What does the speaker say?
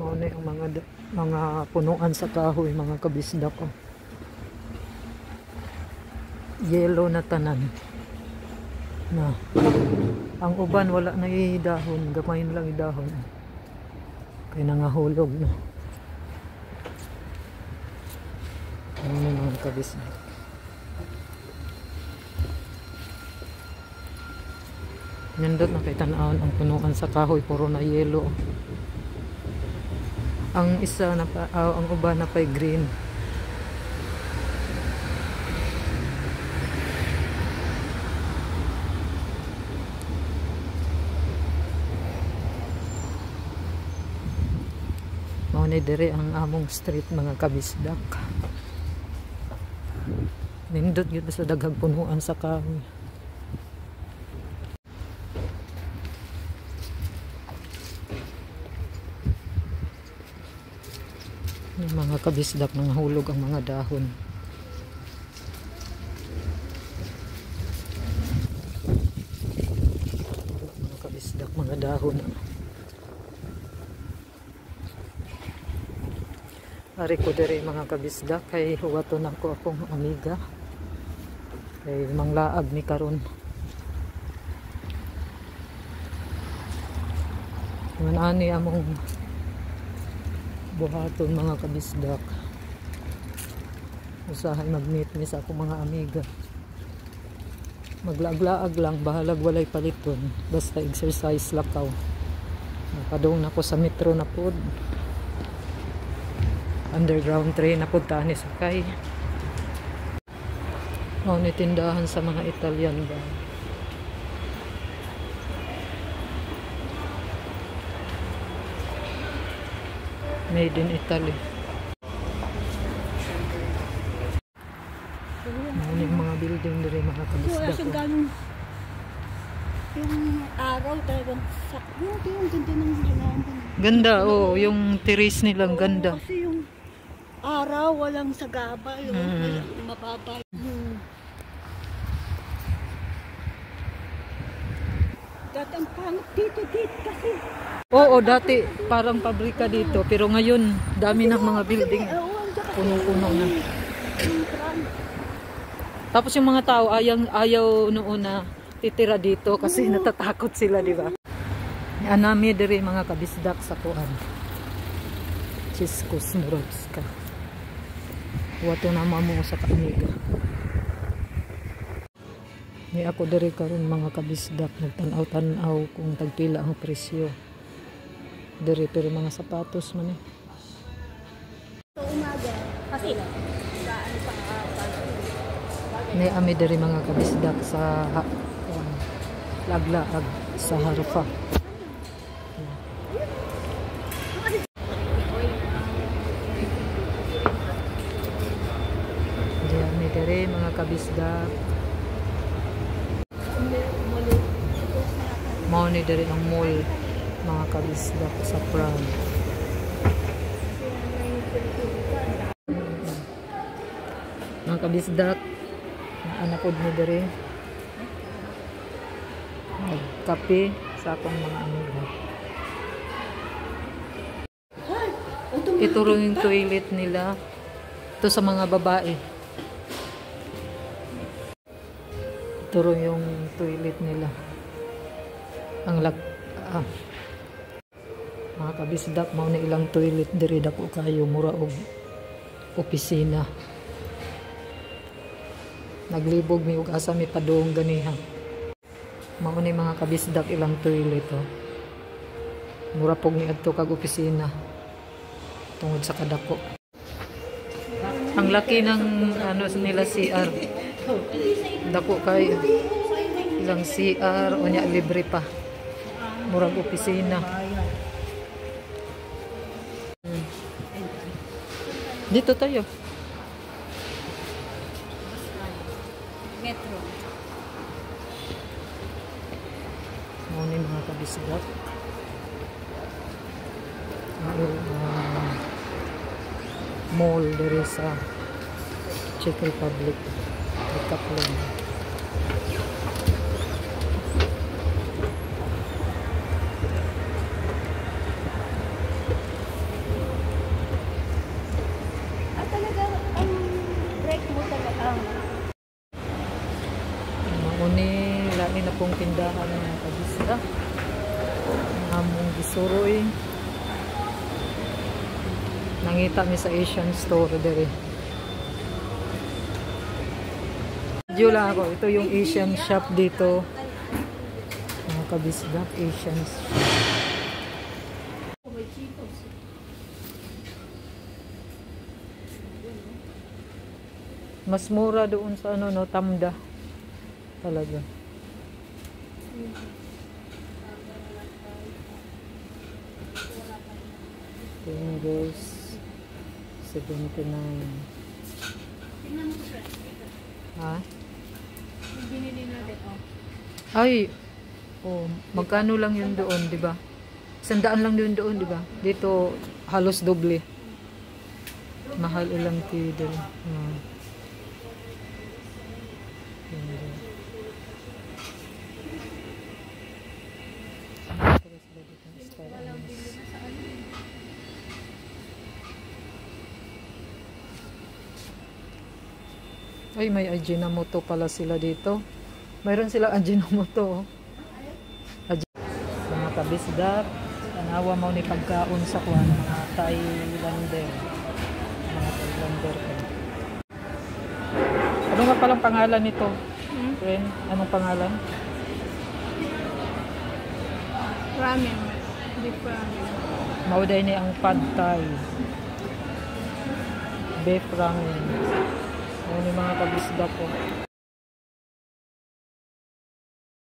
Mauna yung mga punuan sa kahoy, mga kabisdak ko. Yellow na tanan. Na. Ang uban wala na idahon, gamay lang idahon. Kaya nangahulog na. Mauna yung mga kabisdak. Nandot na kay tanawon ang punuan sa kahoy, puro na yellow. Ang isa na pa, ang uba na pa'y green. Maunay dire ang among street, mga kabisdak. Nindot yun sa daghang punuan sa kahoy. Yung mga kabisdak nang hulog ang mga dahon. Mga kabisdak, mga dahon. Ari ko dire mga kabisdak kay huwaton ako akong amiga. Kay manglaag ni karon. Man ani among buhaton mga kabisdak. Usahay mag-meet ni sa akong mga amiga. Maglaag-laag lang, bahalag walay paliton. Basta exercise lakaw. Nakadong na ko sa metro na pod. Underground train na pod tani sakay. Ni tindahan sa mga Italian ba. Made in Italy. Ano yung mga building dire mga kabisdak ko. Yung araw talagang sakyo. Yung ganda ng halaman. Ganda, oh. Yung terrace nilang ganda. Kasi yung araw, walang sagaba. Yung mababa. Dati ang pangit dito kasi. Oo, dati parang pabrika dito. Pero ngayon, dami ng mga building. Punong-puno na. Tapos yung mga tao, ayaw noon na titira dito kasi natatakot sila, di ba? Anami dire mga kabisdak sa kuan. Chiscos Muravska. Wato na mamo sa kaniga. May ako dire karon mga kabisdak, nagtanaw-tanaw kung tagpila ang presyo. Dire pero mga sapatos man eh. So umaga, kasi May ami dire mga kabisdak sa laglaag sa Harfa. Diyan may dire mga kabisdak. Mao ni dire ang mall mga kabisdak sa Prague. Mga kabisdak, anak ko ni dire nagkape sa akong mga amiga. Ito rin yung toilet nila. Ito sa mga babae. Ito rin yung toilet nila. Ang mga kabisdak, mao na ilang toilet diri dako kayo mura og opisina. Naglibog mi og asa mi padung ganiha. Mao ni mga kabisdak ilang toilet oh. Mura pog ni adto kag opisina. Tungod sa kadako. Ang laki ng ano nila CR. Dako kay ilang CR unya libre pa. Murag opisina. Dito tayo. metro. Muna yung mga kabisdak. Mall there sa Czech Republic. Decathlon. suroy. Nangita mi sa Asian store dere. Video lang ako. Ito yung Asian shop dito. Mga kabisdak, Asian shop. Mas mura doon sa ano no, Tamda. Talaga. Fingers 79. Ha? Binili natin, oh. Ay, oh, magkano lang yun doon, di ba? 100 lang yun doon, di ba? Dito, halos doble. Mahal ilang tidal. Ay, may Ajinomoto pala sila dito. Mayroon sila Ajinomoto. Mga kabisdak, tanawa mo ni pagkaon sa kuwan, mga Thailander. Mga Thailander ko. Ano nga palang pangalan nito? Friend, anong pangalan? Ramen. Beef ramen. Mauday ni ang Pad Thai. Beef ramen. Ano yung mga kabisdak ko.